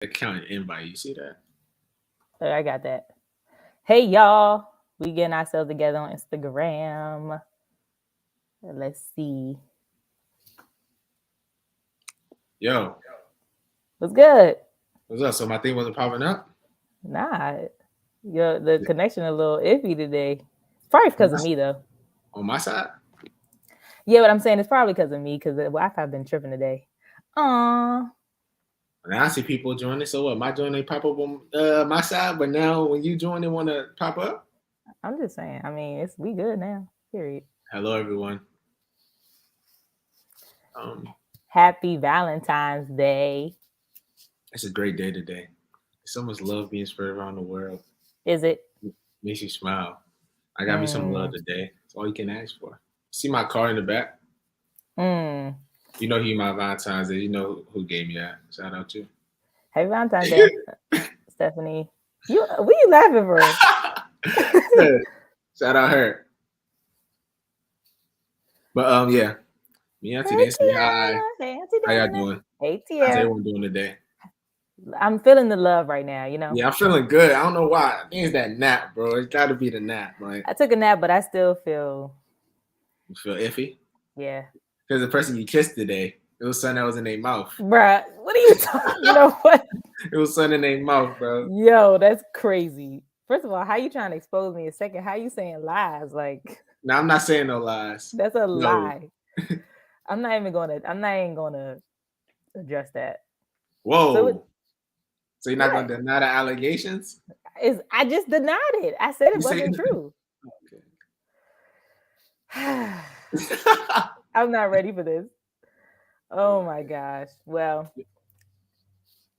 account invite. You see that? Oh, I got that. Hey, y'all. We getting ourselves together on Instagram. Let's see. Yo, What's good? what's up? So my thing wasn't popping up? Nah. The connection a little iffy today. It's probably because of me, though. On my side? Yeah, what I'm saying is probably because of me, because the Wi-Fi been tripping today. Aw. Now I see people joining. So what? My join they pop up on my side, but now when you join, they want to pop up. I'm just saying. I mean, we good now. Period. Hello, everyone. Um, Happy Valentine's Day. it's a great day today. So much love being spread around the world. Is it? Makes you smile. I got me some love today. That's all you can ask for. See my car in the back? You know you my Valentine's Day. You know who gave me that. Shout out to you. Happy Valentine's Day, Stephanie. What you laughing for? Shout out her. But yeah. Me and Auntie say hi. Hey, Auntie How y'all Dana. doing? Hey, How's Tia. everyone doing today? I'm feeling the love right now, Yeah, I'm feeling good. I don't know why. I think it's that nap, bro. It's got to be the nap. Like, I took a nap, but I still feel... You feel iffy? Yeah. Because the person you kissed today, it was something that was in their mouth. Bruh, what are you talking? You know what? It was something in their mouth, bro. Yo, that's crazy. First of all, how you trying to expose me? Second, how you saying lies? Like, no, I'm not saying no lies. That's a lie. I'm not even gonna address that. Whoa. So you're not gonna deny the allegations? I just denied it. I said it wasn't true. Okay. I'm not ready for this. Oh my gosh. Well,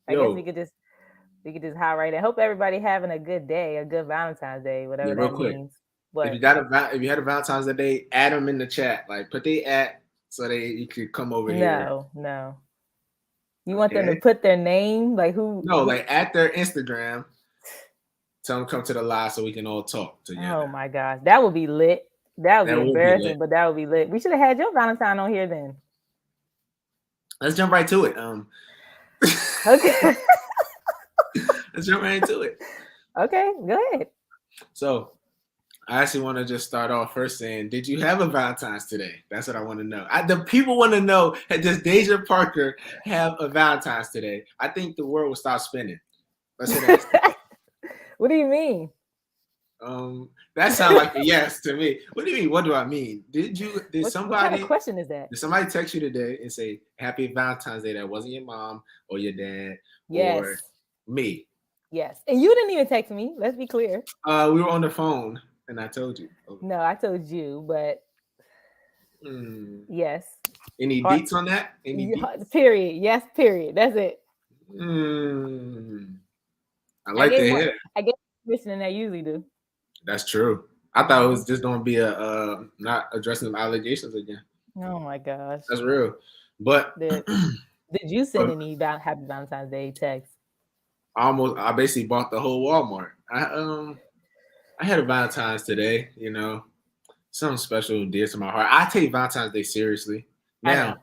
I guess we could just hop right in. Hope everybody having a good day, a good Valentine's Day, whatever that means. But if you had a Valentine's Day, add them in the chat. Like put the @ so you could come over here. No. You want them to put their name, like who? No, like at their Instagram. Tell them come to the live so we can all talk together. Oh my gosh, that would be lit. That would be embarrassing, but that would be lit. We should have had your Valentine on here then. Let's jump right to it. Okay. Let's jump right into it. Okay, go ahead. So, I actually want to just start off first saying, did you have a Valentine's today? That's what I want to know. The people want to know, does Deja Parker have a Valentine's today? I think the world will stop spinning. Let's hit that. What do you mean? That sounds like a yes to me. What do you mean? What do I mean? Did somebody? What kind of question is that? Did somebody text you today and say Happy Valentine's Day? That wasn't your mom or your dad or me. Yes, and you didn't even text me. Let's be clear. We were on the phone, and I told you. No, I told you, but yes. Any beats on that? Any beats? Period. Yes. Period. That's it. I like to hear. I get listening than I usually do. That's true. I thought it was just going to be a not addressing the allegations again. Oh my gosh, that's real. But did you send any Happy Valentine's Day text? I basically bought the whole Walmart. I had a Valentine's today. You know, something special dear to my heart. I take Valentine's Day seriously. Now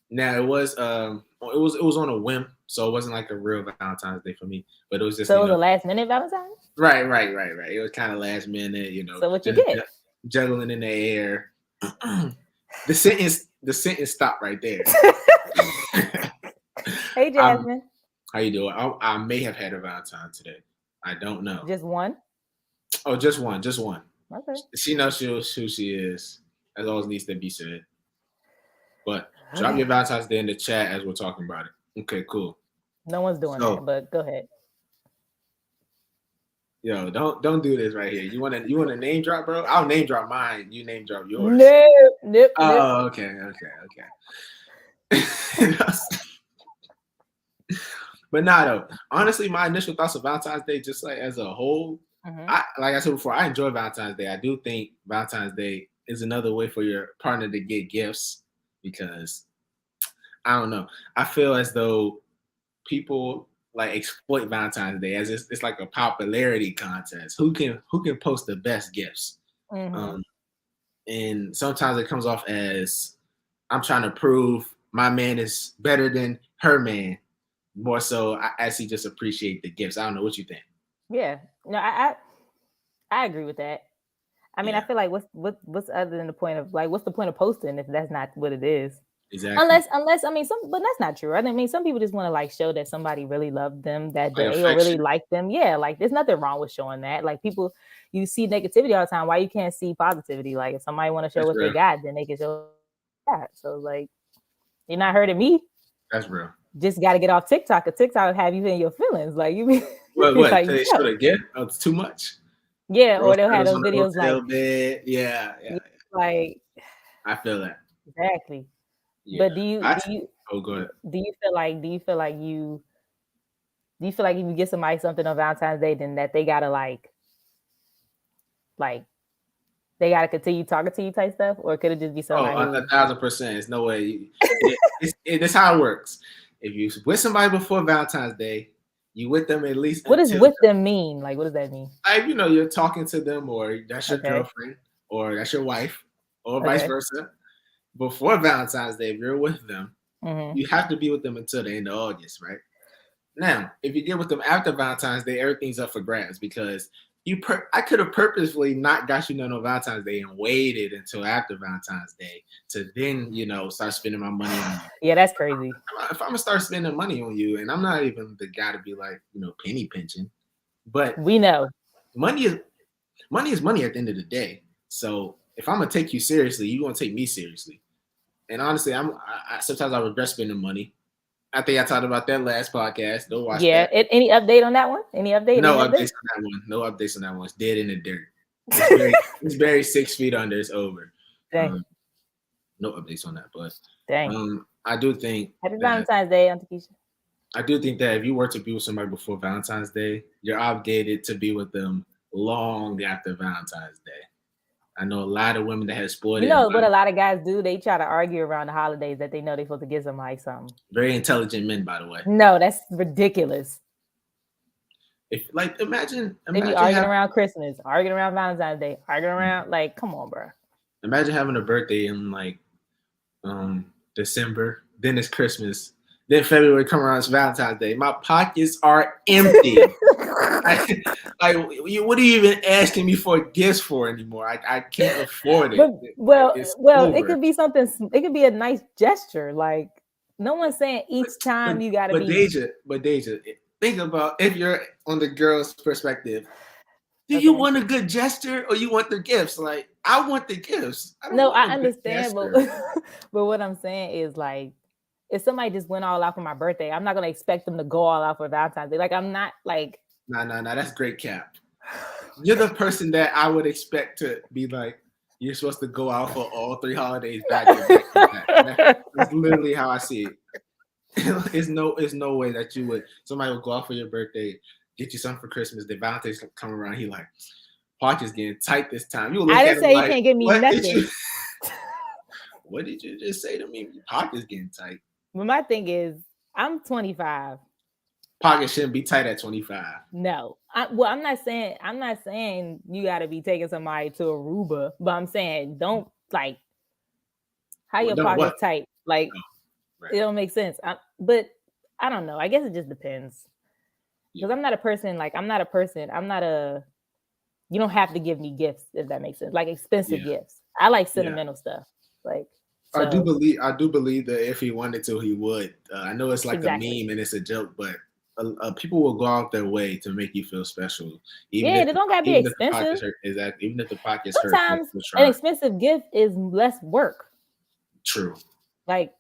it was on a whim, so it wasn't like a real Valentine's Day for me. But it was just it was a last minute Valentine's. Right. It was kind of last minute, you know. So what you get? Juggling in the air. The sentence stopped right there. Hey, Jasmine. How you doing? I may have had a Valentine today. I don't know. Just one? Oh, just one. Okay. She knows who she is. As always needs to be said. But drop your Valentine's Day in the chat as we're talking about it. Okay, cool. No one's doing that, but go ahead. Yo, don't do this right here. You want to name drop, bro? I'll name drop mine. You name drop yours. Nope. Oh, okay. But nah, though. Honestly, my initial thoughts of Valentine's Day, just like as a whole, like I said before, I enjoy Valentine's Day. I do think Valentine's Day is another way for your partner to get gifts because I don't know. I feel as though people like exploit Valentine's Day as it's like a popularity contest. Who can post the best gifts? And sometimes it comes off as I'm trying to prove my man is better than her man. more so I actually just appreciate the gifts. I don't know what you think. Yeah, no, I agree with that. I mean, I feel like what's other than the point of like what's the point of posting if that's not what it is? Exactly. Unless I mean but that's not true. I mean some people just want to like show that somebody really loved them that Like day or really affection. like them. Yeah, like there's nothing wrong with showing that. Like people, you see negativity all the time. Why you can't see positivity? Like if somebody want to show That's what they real. got, then they can show that. So like you're not hurting me. That's real. Just got to get off TikTok. A TikTok will have you in your feelings. Like you be What? like, They show the gift? Oh, it's too much. yeah, or Rose they'll have petals those on the videos like, hotel bed. Yeah. like I feel that. exactly. Yeah. But Oh, go ahead. do you feel like if you get somebody something on Valentine's Day, then that they gotta like they gotta continue talking to you type stuff, or could it just be Oh, somebody who 1,000%. There's no way. It's how it works. If you with somebody before Valentine's Day, you with them at least what does until with them mean? Like what does that mean? like you're talking to them, or that's your Okay. girlfriend, or that's your wife, or vice Okay. versa. Before Valentine's Day, if you're with them, Mm-hmm. you have to be with them until the end of August, right? Now, if you get with them after Valentine's Day, everything's up for grabs because I could have purposefully not got you none on Valentine's Day and waited until after Valentine's Day to then, start spending my money on you. Yeah, that's crazy. If I'm gonna start spending money on you, and I'm not even the guy to be like, penny pinching, but We know. money is money at the end of the day. So if I'm gonna take you seriously, you're gonna take me seriously. And honestly, sometimes I regret spending money. I think I talked about that last podcast. Don't watch Yeah. that. Any update on that one? Any update? No Any update? updates on that one. No updates on that one. It's dead in the dirt. It's buried 6 feet under. It's over. Dang. No updates on that. But Dang. I do think Happy Valentine's Day, Auntie Keisha. I do think that if you were to be with somebody before Valentine's Day, you're obligated to be with them long after Valentine's Day. I know a lot of women that have spoiled You know what a lot of guys do? They try to argue around the holidays that they know they're supposed to give somebody something. Very intelligent men, by the way. No, that's ridiculous. Imagine they be arguing around Christmas, arguing around Valentine's Day, arguing around like, come on, bro. Imagine having a birthday in like December, then it's Christmas, then February come around, it's Valentine's Day. My pockets are empty. What are you even asking me for gifts for anymore? I can't afford it. It could be something. It could be a nice gesture. Like no one's saying each time you got to be. But Deja, think about if you're on the girl's perspective. Do you want a good gesture or you want the gifts? Like I want the gifts. I understand, but what I'm saying is like, if somebody just went all out for my birthday, I'm not gonna expect them to go all out for Valentine's Day. Like I'm not like. No, that's great cap. You're the person that I would expect to be like, you're supposed to go out for all 3 holidays back to back. That's literally how I see it. It's no way that somebody would go out for your birthday, get you something for Christmas, then Valentine's come around, he like, pocket's getting tight this time. I didn't say you can't give me nothing. What did you just say to me? Your pocket's getting tight. But my thing is, I'm 25. Pocket shouldn't be tight at 25. No, I'm not saying you got to be taking somebody to Aruba, but I'm saying don't like how your pocket's tight. Like It don't make sense. But I don't know. I guess it just depends. Because I'm not a person. You don't have to give me gifts if that makes sense. Like expensive gifts. I like sentimental stuff. Like. So, I do believe that if he wanted to, he would. I know it's like a meme and it's a joke, but people will go out their way to make you feel special. They don't gotta be expensive. Even if the pocket's hurt. Sometimes an expensive gift is less work. True. Like,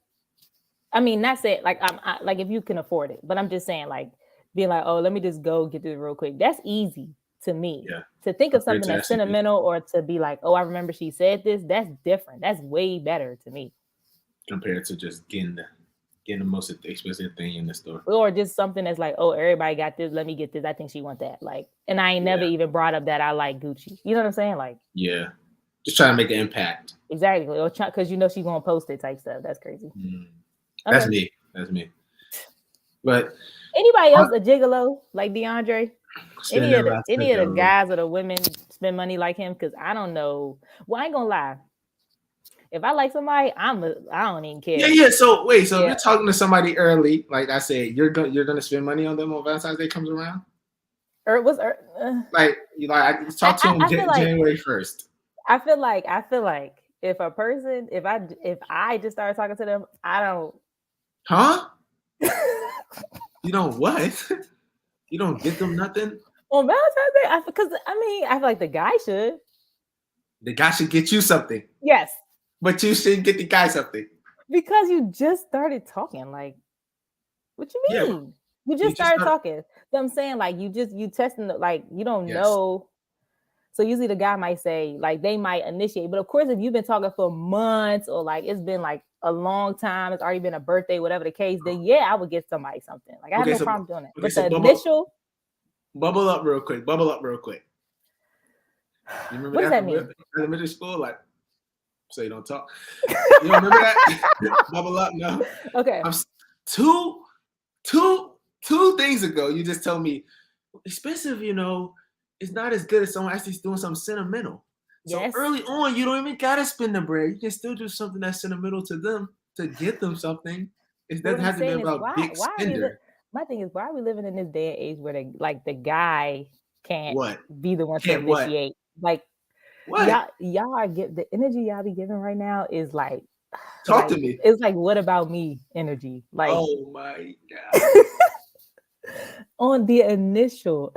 I mean, not saying like like if you can afford it, but I'm just saying like being like, oh, let me just go get this real quick. That's easy to me. Yeah. To think of something that's sentimental or to be like, oh, I remember she said this. That's different. That's way better to me. Compared to just getting the most expensive thing in the store. Or just something that's like, oh, everybody got this. Let me get this. I think she want that. Like, and I ain't never even brought up that I like Gucci. You know what I'm saying? Like, yeah. Just trying to make an impact. Exactly. Or because she's gonna post it type stuff. That's crazy. That's me. That's me. But anybody else a gigolo like DeAndre? Any of the guys or the women spend money like him? Because I don't know. Well, I ain't gonna lie. If I like somebody, I don't even care. Yeah. So wait, so if you're talking to somebody early, like I said, you're gonna spend money on them when Valentine's Day comes around. Like I talk to them January 1st. I feel like if a person, if I just started talking to them, I don't. Huh? You don't what? You don't get them nothing on Valentine's Day? Because I feel like the guy should. The guy should get you something. Yes. But you shouldn't get the guy something. Because you just started talking. Like, what you mean? Yeah, you just started talking. So I'm saying, like, you testing, like, you don't know. So usually the guy might say, like, they might initiate. But of course, if you've been talking for months or like it's been like a long time, it's already been a birthday, whatever the case, then yeah, I would get somebody something. Like, I have no problem doing it. But the initial. Bubble up real quick. You remember what does that mean? Elementary school? Like, so you don't talk. You don't remember that? Bubble up, no. Okay. Two things ago, you just told me expensive, it's not as good as someone actually doing something sentimental. So early on, you don't even gotta spend the bread. You can still do something that's sentimental to them to get them something. It doesn't have to be about big spender. My thing is, why are we living in this day and age where the guy can't be the one to initiate? Like, what? Y'all are the energy y'all be giving right now is like, talk to me. It's like, what about me energy? Like, oh my God. On the initially.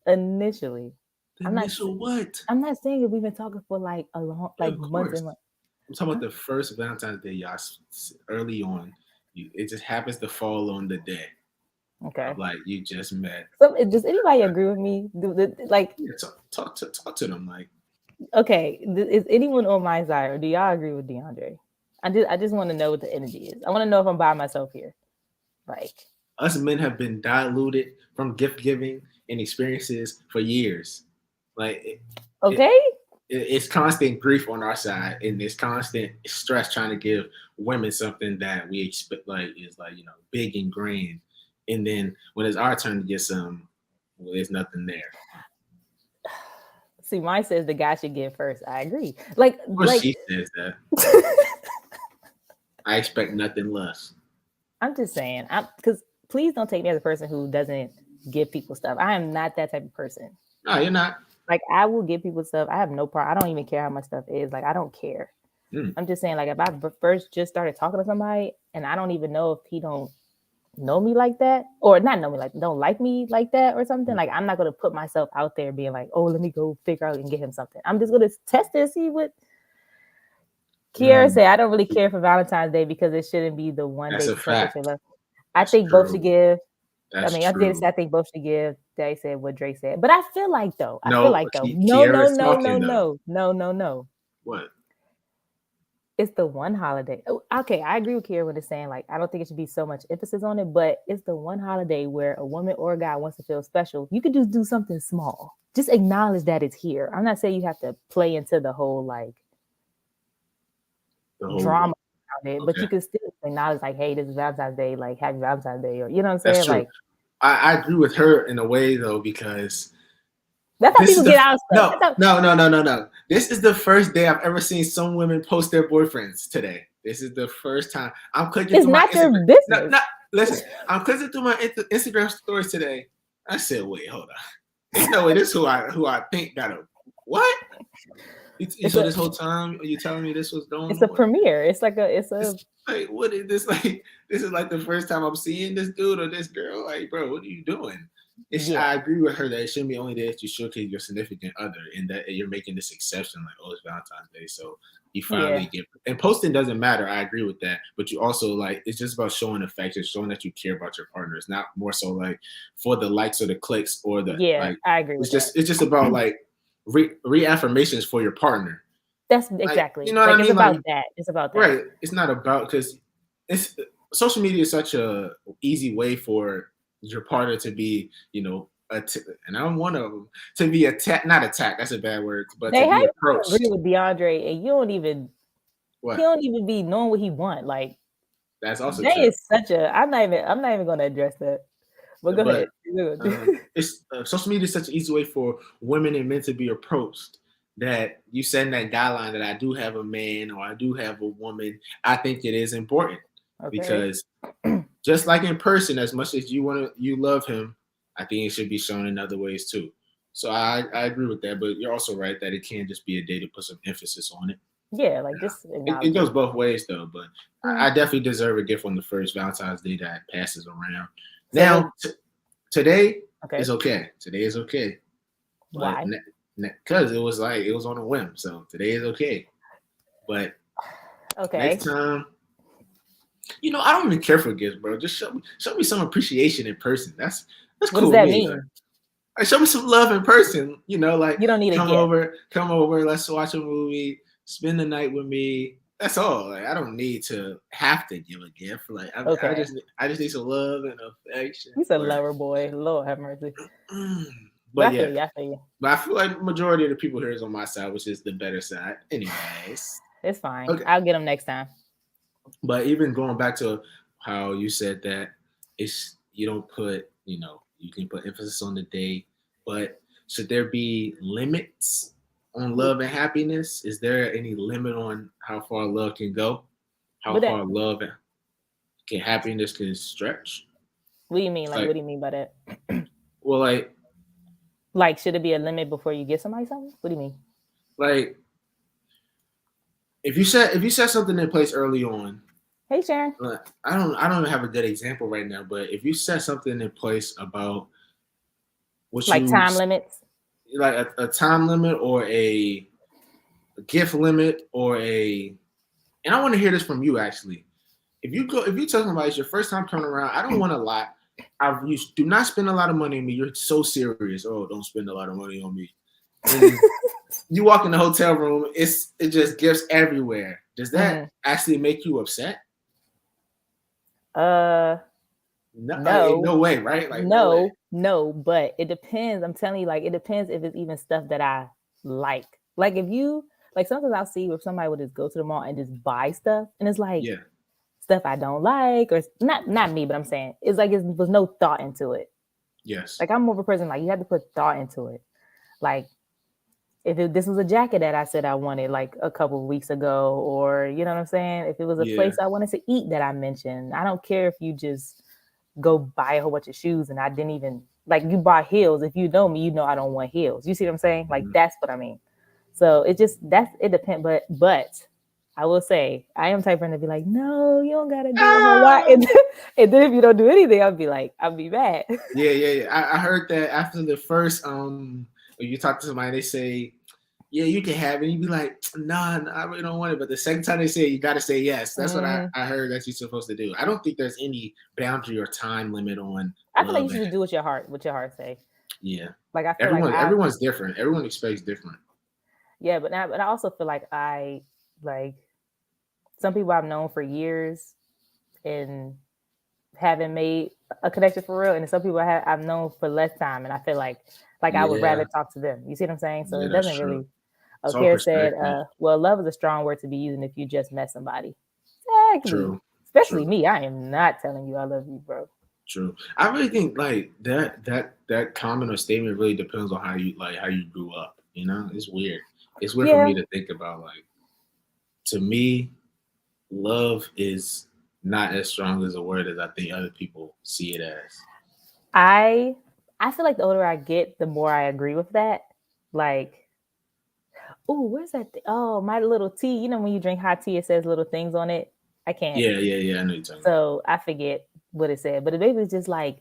What? I'm not saying that we've been talking for like a long, like months and months. I'm talking about the first Valentine's Day, y'all. Early on, it just happens to fall on the day. Okay. Like you just met. So does anybody agree with me? Like, talk to them. Like, okay, is anyone on my side, or do y'all agree with DeAndre? I just want to know what the energy is. I want to know if I'm by myself here. Like, us men have been diluted from gift giving and experiences for years. Like, it's constant grief on our side, and it's constant stress trying to give women something that we expect, is big and grand. And then when it's our turn to get some, there's nothing there. See, mine says the guy should give first. I agree. Like, she says that. I expect nothing less. I'm just saying, because please don't take me as a person who doesn't give people stuff. I am not that type of person. No, you're not. Like, I will give people stuff. I have no problem. I don't even care how much stuff is. Like, I don't care. I'm just saying, like, if I first just started talking to somebody and I don't even know if he don't know me like that, or not know me, like, don't like me like that or something, like, I'm not going to put myself out there being like, oh, let me go figure out and get him something. I'm just going to test it and see what Kiara said. I don't really care for Valentine's Day because it shouldn't be the one day. I think both should give. I think both should give. They said what Drake said, but I feel like though. No. What? It's the one holiday. Okay, I agree with Kiara when it's saying, like, I don't think it should be so much emphasis on it, but it's the one holiday where a woman or a guy wants to feel special. You could just do something small. Just acknowledge that it's here. I'm not saying you have to play into the whole drama around it, but you can still acknowledge, like, hey, this is Valentine's Day, like, happy Valentine's Day, or, you know what I'm saying? That's true. Like, I agree with her in a way though, because that's how people get out of stuff. No. This is the first day I've ever seen some women post their boyfriends today. This is the first time I'm clicking. It's not your business. Listen, I'm clicking through my Instagram stories today. I said, wait, hold on. There's no way this who I think got a what? So this whole time you telling me this was going on? It's a premiere. It's like like, what is this? Like, this is like the first time I'm seeing this dude or this girl. Like, bro, what are you doing? I agree with her that it shouldn't be only that you showcase your significant other and that you're making this exception, like, oh, it's Valentine's Day, so you finally get. And posting doesn't matter. I agree with that, but you also, like, it's just about showing affection, showing that you care about your partner. It's not more so like for the likes or the clicks or the like, I agree. It's just about like reaffirmations for your partner. That's exactly. You know what I mean? It's about that. It's about that. Right. It's not about, because it's social media is such a easy way for your partner to be, and I'm one of them, to be attacked. Not attacked. That's a bad word, but to be approached. I agree with DeAndre, and you don't even. What? He don't even be knowing what he want. Like, that's also that true. Is such a. I'm not even going to address that. But go ahead. It's social media is such an easy way for women and men to be approached. that you setting that guideline that I do have a man or I do have a woman, I think it is important Okay. because just like in person, as much as you love him, I think it should be shown in other ways too. So I agree with that, but you're also right that it can't just be a day to put some emphasis on it. Yeah, like just It acknowledge goes it. both ways though, but Mm. I definitely deserve a gift on the first Valentine's Day that passes around. So what? Now, today Okay. is okay. Today is okay, but Why? because it was like it was on a whim, so today is okay. But Okay. next time, I don't even care for gifts, bro. Just show me some appreciation in person. That's What does cool with that me. mean? Like show me some love in person. Like You don't need a come gift. over, come over. Let's watch a movie. Spend the night with me. That's all. Like I don't need to have to give a gift. Like Okay. I just need some love and affection. He's a Or, lover boy. Lord have mercy. But but I feel yeah, you. I feel you. but I feel like majority of the people here is on my side, which is the better side. Anyways, It's fine. okay. I'll get him next time. But even going back to how you said that it's you don't put, you can put emphasis on the day, but should there be limits on love and happiness? Is there any limit on how far love can go? How But that, far love and happiness can stretch? what do you mean? Like, what Like, do you mean by that? well, Like, should it be a limit before you get somebody something? What do you mean? like if you set something in place early on, Hey, Sharon. I don't have a good example right now, but if you set something in place about what Like you time limits. like a time limit or a gift limit or and I want to hear this from you actually. If you tell somebody it's your first time coming around, I don't want a lot. You do not spend a lot of money on me. You're so serious. Oh, don't spend a lot of money on me. And you walk in the hotel room, it just gifts everywhere. Does that Mm-hmm. actually make you upset? Uh, No, no, no way, right? Like no way. no. But it depends. I'm telling you, like, it depends if it's even stuff that I like. Like, if you like, sometimes I'll see where somebody would just go to the mall and just buy stuff, and it's like Yeah. stuff I don't like, or not me, but I'm saying it's like it was no thought into it. Yes. Like, I'm more of a person like you have to put thought into it. Like, if this was a jacket that I said I wanted like a couple of weeks ago, or you know what I'm saying, if it was a Yeah. place I wanted to eat that I mentioned, I don't care if you just go buy a whole bunch of shoes and I didn't even like you buy heels. If you know me, you know I don't want heels. You see what I'm saying? Like that's what I mean. So it depends. But I will say I am type of friend to be like, no, you don't gotta do a whole lot. And then if you don't do anything, I'll be mad. Yeah. I heard that after the first when you talk to somebody, they say, yeah, you can have it. And you be like, nah, I really don't want it. But the second time they say it, you got to say yes. That's what I heard that you're supposed to do. I don't think there's any boundary or time limit on I feel like you love. should just do what your heart say. Yeah. Like I feel like Everyone's different. Everyone expects different. Yeah, but I also feel like I like some people I've known for years and haven't made a connection for real, and some people I've known for less time, and I feel like I would rather Yeah. talk to them. You see what I'm saying? So Yeah, it that's doesn't true. really. It's all Okara said, perspective. "Well, love is a strong word to be using if you just met somebody." Exactly. True. Especially True. me. I am not telling you I love you, bro. True. I really think like that comment or statement really depends on how you grew up. It's weird. It's weird for Yeah, me to think about. Like to me, love is not as strong as a word as I think other people see it as. I feel like the older I get, the more I agree with that. Like, oh, where's that? Oh, my little tea. You know, when you drink hot tea, it says little things on it. I can't. Yeah. I know you're talking about. So I forget what it said. But it basically just like,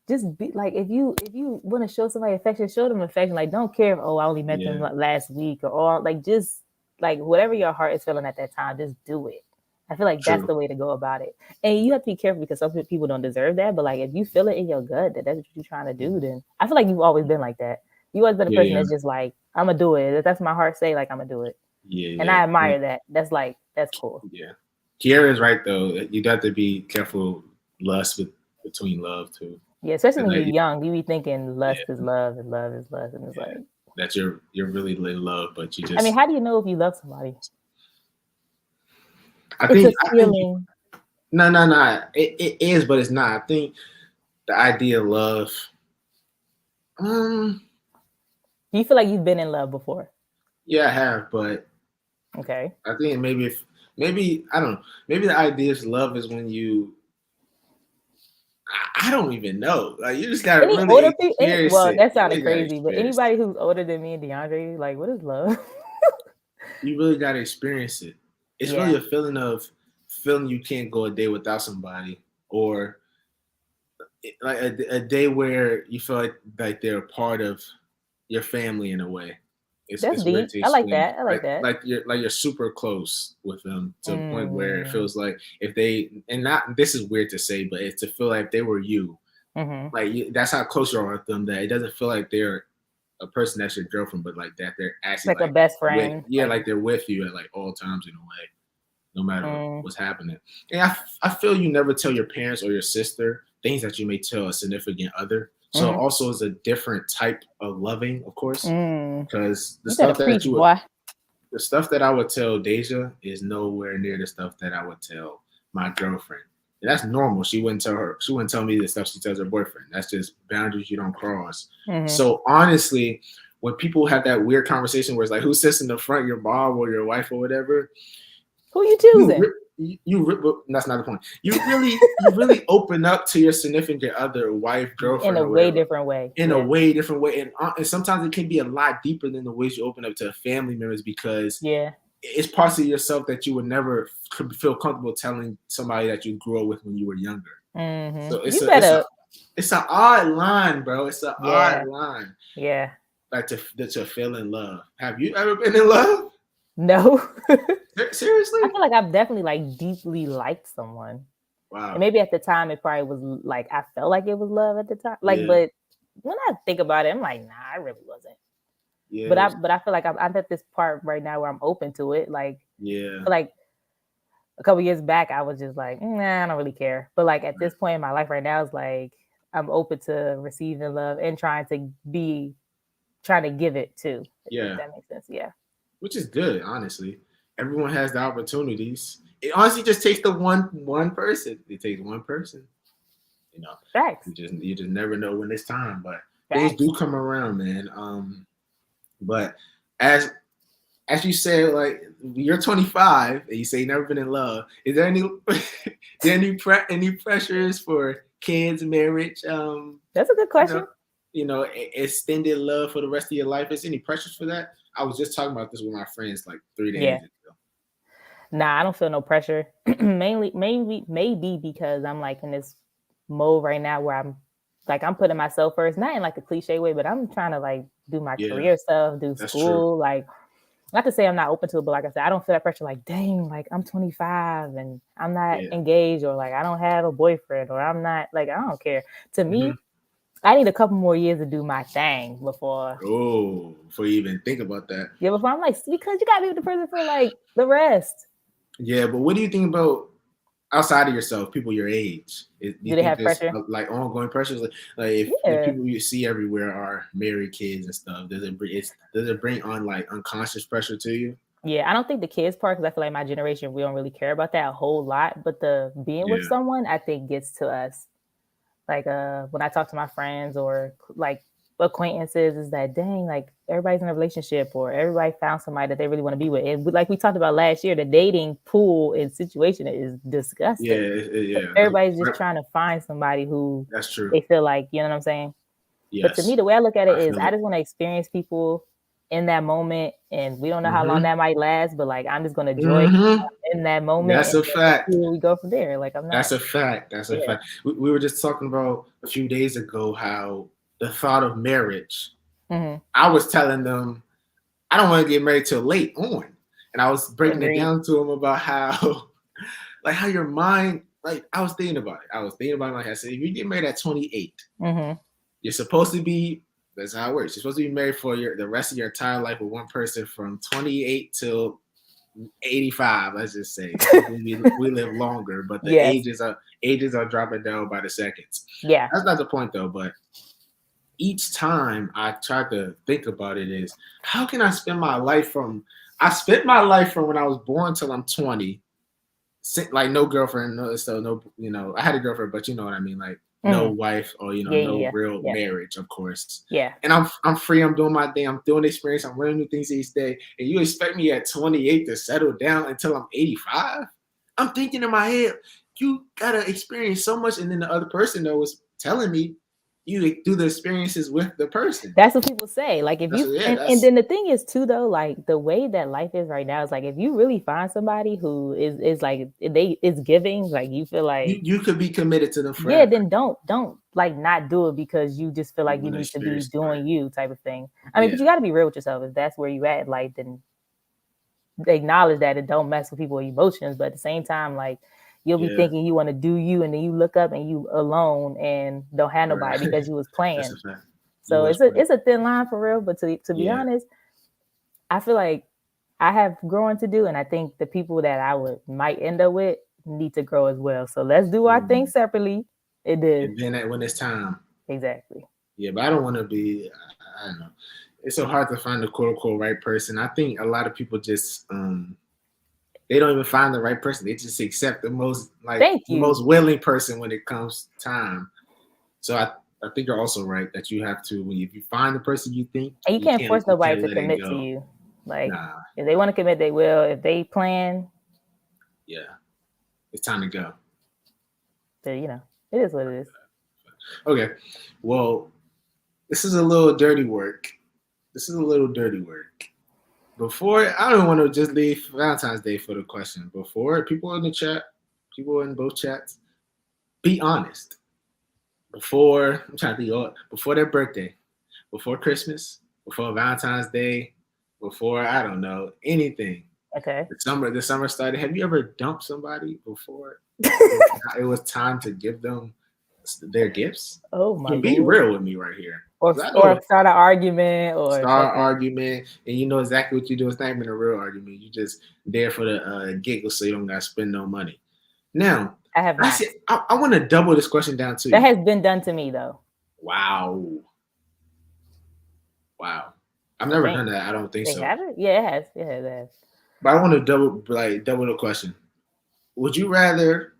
just be like, if you want to show somebody affection, show them affection. Like, don't care if I only met them Yeah. last week or all. Like, just like whatever your heart is feeling at that time, just do it. I feel like that's True. the way to go about it. And you have to be careful because some people don't deserve that. But like, if you feel it in your gut that that's what you're trying to do, then I feel like you've always been like that. You always been a person Yeah. that's just like, I'm gonna do it. If that's my heart say, like I'm gonna do it. And I Yeah. admire that. That's cool. Yeah. Kiara is right though. You got to be careful lust between love too. Yeah, especially when Like, you're young, you be thinking lust yeah, is love and love is lust, and it's yeah. like, That you're really in love, but you I mean, just. how do you know if you love somebody? I It's a think feeling. no. It is, but it's not. I think the idea of love. Do you feel like you've been in love before? Yeah, I have, but Okay. I think maybe I don't know. Maybe the idea of love is when you I don't even know. Like you just gotta Any really older people? experience Well, it. that You sounded really gotta crazy, but experience it. anybody who's older than me and DeAndre, like, what is love? You really gotta experience it. It's really Yeah, a feeling of feeling you can't go a day without somebody, or like a day where you feel like they're a part of your family in a way. that's It's weird deep. to I like explain. that. I like that. Like you're super close with them to a point where it Mm, feels like if they and not this is weird to say, but it's to feel like if they were you, mm-hmm. like that's how close you are with them. That it doesn't feel like they're a person that's your girlfriend, but like that they're actually Like a like best with friend. yeah, Like, like they're with you at like all times in a way, no matter mm, what's happening. And I feel you never tell your parents or your sister things that you may tell a significant other. So mm-hmm. also is a different type of loving, of course, Mm. because You better preach, boy. the stuff that I would tell Deja is nowhere near the stuff that I would tell my girlfriend. And that's normal. She wouldn't tell me the stuff she tells her boyfriend. That's just boundaries you don't cross. Mm-hmm. So honestly, when people have that weird conversation where it's like, who sits in the front, your mom or your wife or whatever, Who you you choosing? rip, but that's not the point. You really open up to your significant other, wife, In girlfriend, a or way whatever different way. in a Yeah. way different way, and sometimes it can be a lot deeper than the ways you open up to family members because Yeah. it's parts of yourself that you would never feel comfortable telling somebody that you grew up with when you were younger. Mm-hmm. So You better. it's an odd line, bro. It's an odd Yeah. line, Yeah. like to feel in love. Have you ever been in love? No. I Seriously? feel like I've definitely like deeply liked someone. And Wow. maybe at the time it probably was like I felt like it was love at the time. Like, Yeah. but when I think about it, I'm like, nah, I really wasn't. But Yeah. I feel like I'm at this part right now where I'm open to it. Like, Yeah. like a couple years back, I was just like, nah, I don't really care. But like at Right. this point in my life right now, it's like I'm open to receiving love and trying to give it too. If Yeah. that makes sense. Yeah. Which is good, honestly. Everyone has the opportunities. It honestly just takes the one person. It takes one person. You know, Facts. you just never know when it's time, but things Facts. do come around, man. But as you said, like you're 25 and you say you never been in love. Is there any any pressures for kids, marriage? That's a good You know, question. extended love for the rest of your life. Is there any pressures for that? I was just talking about this with my friends like 3 days Yeah. ago. Nah, I don't feel no pressure. Maybe because I'm like in this mode right now where I'm putting myself first, not in like a cliche way, but I'm trying to like do my Yeah, career stuff, do that's true. school. Like, not to say I'm not open to it, but like I said, I don't feel that pressure. Like, dang, like I'm 25 and I'm not Yeah. engaged, or like I don't have a boyfriend, or I'm not like I don't care. To Mm-hmm. me, I need a couple more years to do my thing before. Oh, before you even think about that. Yeah, before I'm like, because you gotta be with the person for like the rest. Yeah, but what do you think about outside of yourself, people your age? Do Do you they think have there's pressure? like ongoing pressures? Like if the Yeah. people you see everywhere are married kids and stuff, does it bring on like unconscious pressure to you? Yeah, I don't think the kids part, because I feel like my generation, we don't really care about that a whole lot. But the being with Yeah, someone, I think gets to us. Like when I talk to my friends or like acquaintances, is that dang, like everybody's in a relationship or everybody found somebody that they really want to be with. And like we talked about last year, the dating pool and situation is yeah, disgusting. yeah. Everybody's just trying to find somebody who That's true. they feel like, you know what I'm saying? But to me, Yes, the way I look at it I is feel I it. just want to experience people in that moment. And we don't know how long Mm-hmm. that might last, but like I'm just gonna enjoy Mm-hmm. in that moment That's and a then let's see fact. where we go from there. Like I'm not That's a fact. That's a yeah. fact. We were just talking about a few days ago how the thought of marriage. Mm-hmm. I was telling them I don't want to get married till late on, and I was breaking it Agreed. down to them about how, like, how your mind. Like, I was thinking about it. Like I said, if you get married at 28, Mm-hmm. you're supposed to be. That's how it works. You're supposed to be married for the rest of your entire life with one person from 28 till 85. Let's just say. Hopefully we live longer, but the Yes. ages are dropping down by the seconds. Yeah. That's not the point though. But each time I try to think about it is how can I spend my life from I spent my life from when I was born till I'm 20, like no girlfriend, no, so no, I had a girlfriend, but you know what I mean, like no wife or no real yeah. marriage, of course. Yeah. And I'm free. I'm doing my thing. I'm doing experience. I'm learning new things each day. And you expect me at 28 to settle down until I'm 85? I'm thinking in my head, you gotta experience so much. And then the other person though was telling me you do the experiences with the person. That's what people say. Like if you and then the thing is too though, like the way that life is right now is like if you really find somebody who is like is giving, like you feel like you could be committed to them forever. Yeah, then don't like not do it because you just feel like you need to be doing you type of thing. I mean, but you got to be real with yourself. If that's where you at, like then acknowledge that and don't mess with people's emotions. But at the same time, like you'll be thinking you want to do you, and then you look up and you alone and don't have nobody because you was playing. So it's a thin line for real. But to be honest, I feel like I have growing to do, and I think the people that I might end up with need to grow as well. So let's do our thing separately. It is. And then when it's time. Exactly. Yeah, but I don't want to be. I don't know. It's so hard to find the quote unquote right person. I think a lot of people just they don't even find the right person. They just accept the most most willing person when it comes time. So I think you're also right that you have to if you find the person you think and you can't force nobody to commit to you. Like if they want to commit, they will. If they plan, it's time to go. So it is what it is. Okay, well, this is a little dirty work. Before, I don't want to just leave Valentine's Day for the question. Before, people in the chat, people in both chats, be honest. Before, I'm trying to think, before their birthday, before Christmas, before Valentine's Day, before, I don't know, anything. Okay. The summer started. Have you ever dumped somebody before it was time to give them their gifts? Oh my God. Be real with me right here. Or start an argument argument, and you know exactly what you do. It's not even a real argument. You just there for the giggle, so you don't gotta spend no money. Now, I have not. I want to double this question down to you. That has been done to me though. Wow. I've never done that. I don't think so. Have it? Yeah, it has. Yeah, it has. But I want to double the question. Would you rather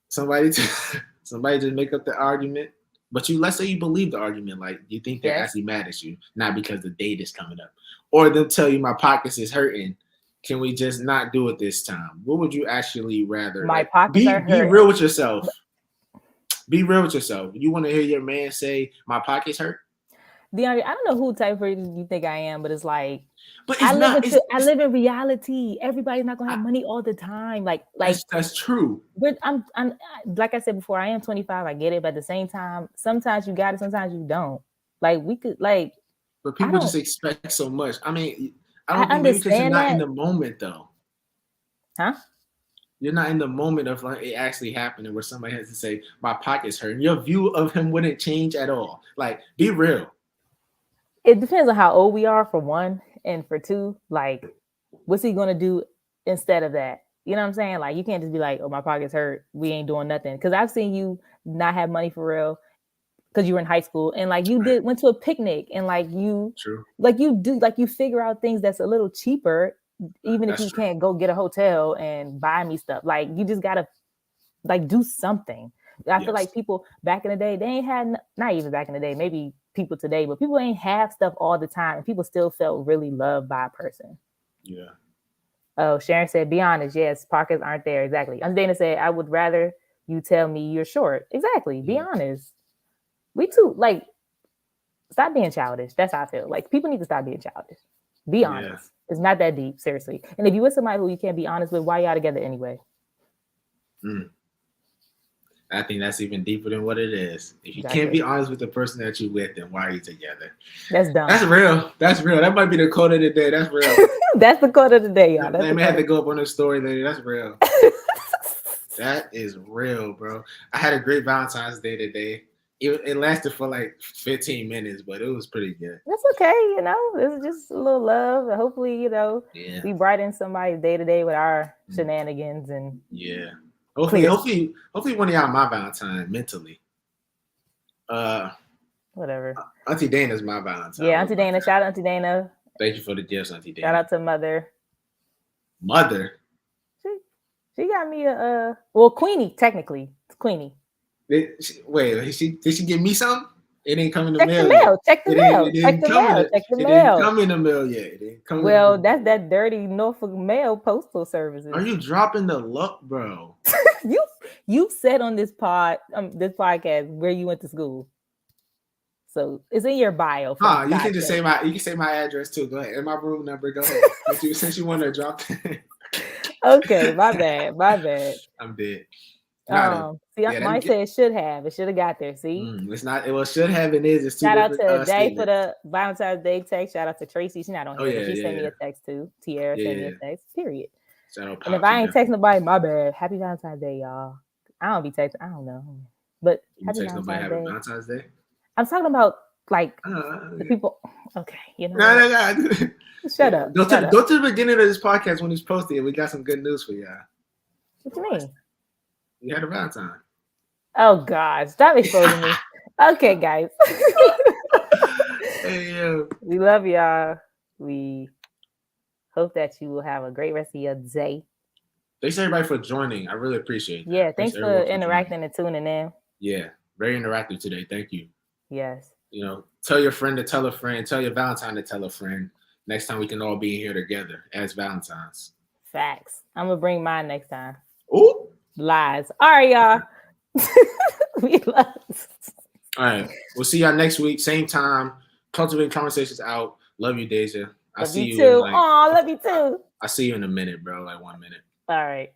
somebody just make up the argument? But let's say you believe the argument, like you think they're actually mad at you, not because the date is coming up, or they'll tell you my pockets is hurting. Can we just not do it this time? What would you actually rather? My pockets are hurting. Be real with yourself. Be real with yourself. You want to hear your man say my pockets hurt? DeAndre, I don't know who type of person you think I am, but it's like, but I live in reality. Everybody's not gonna have money all the time. Like that's true. But I'm like I said before, I am 25. I get it, but at the same time, sometimes you got it, sometimes you don't. Like we could like. But people just expect so much. I mean, I don't think understand because you're not in the moment though. Huh? You're not in the moment of like it actually happening where somebody has to say my pocket's hurting. Your view of him wouldn't change at all. Like, be real. It depends on how old we are, for one, and for two, like, what's he gonna do instead of that? You know what I'm saying? Like, you can't just be like, "Oh, my pockets hurt. We ain't doing nothing." Because I've seen you not have money for real because you were in high school, and like you went to a picnic, and like you, like you do, like you figure out things that's a little cheaper, even if you can't go get a hotel and buy me stuff. Like you just gotta like do something. I feel like people back in the day, they ain't had, not even back in the day, maybe people today, but people ain't have stuff all the time, and people still felt really loved by a person. Yeah. Oh, Sharon said, be honest. Yes, pockets aren't there. Exactly. Dana said, I would rather you tell me you're short. Exactly. Be honest. We too, like, stop being childish. That's how I feel. Like, people need to stop being childish. Be honest. It's not that deep, seriously. And if you with somebody who you can't be honest with, why y'all together anyway? I think that's even deeper than what it is. If you can't be honest with the person that you're with, then why are you together? That's dumb. That's real. That might be the quote of the day. That's real. That's the quote of the day, y'all. They may have to go up on the story later. That's real. That is real, bro. I had a great Valentine's Day today. It lasted for like 15 minutes, but it was pretty good. That's okay, It's just a little love. And hopefully, we brighten somebody's day to day with our shenanigans and Hopefully one of y'all my Valentine mentally. Whatever. Auntie Dana's my Valentine. Yeah, Auntie Dana. Shout out Auntie Dana. Thank you for the gifts, Auntie Dana. Shout out to Mother. Mother? She got me a Queenie, technically. It's Queenie. Did she give me something? It ain't coming in the Check mail the yet. mail. Check the mail. Check the mail. Check the It didn't mail. come in the mail yet. It didn't come Well, that's that dirty Norfolk Mail Postal Services. Are you dropping the luck, bro? you said on this podcast where you went to school. So it's in your bio. You can just say my address too. Go ahead. And my room number. Go ahead. since you want to drop that. Okay, my bad. I'm dead. Mine said it should have. It should have got there. See, it's not. It should have. It is. It's shout out to Day for the Valentine's Day text. Shout out to Tracy. She's not on here, but she sent me a text too. Tierra sent me a text. Period. Shout out. And if I ain't text nobody, my bad. Happy Valentine's Day, y'all. I don't be texting. I don't know, but happy Valentine's Day. I'm talking about like the people. Okay, you know. No. Shut up. Go to the beginning of this podcast when it's posted. We got some good news for y'all. What you mean? You had a Valentine. Oh God! Stop exposing me. Okay, guys. Hey, we love y'all. We hope that you will have a great rest of your day. Thanks everybody for joining. I really appreciate it. Yeah, thanks for interacting and tuning in. Yeah, very interactive today. Thank you. Yes. Tell your friend to tell a friend. Tell your Valentine to tell a friend. Next time we can all be here together as Valentines. Facts. I'm gonna bring mine next time. Ooh. Lies. All right, y'all. We love. All right. We'll see y'all next week. Same time. Cultivating Conversations out. Love you, Deja. I'll see you too. Love you too. I'll see you in a minute, bro. Like 1 minute. All right.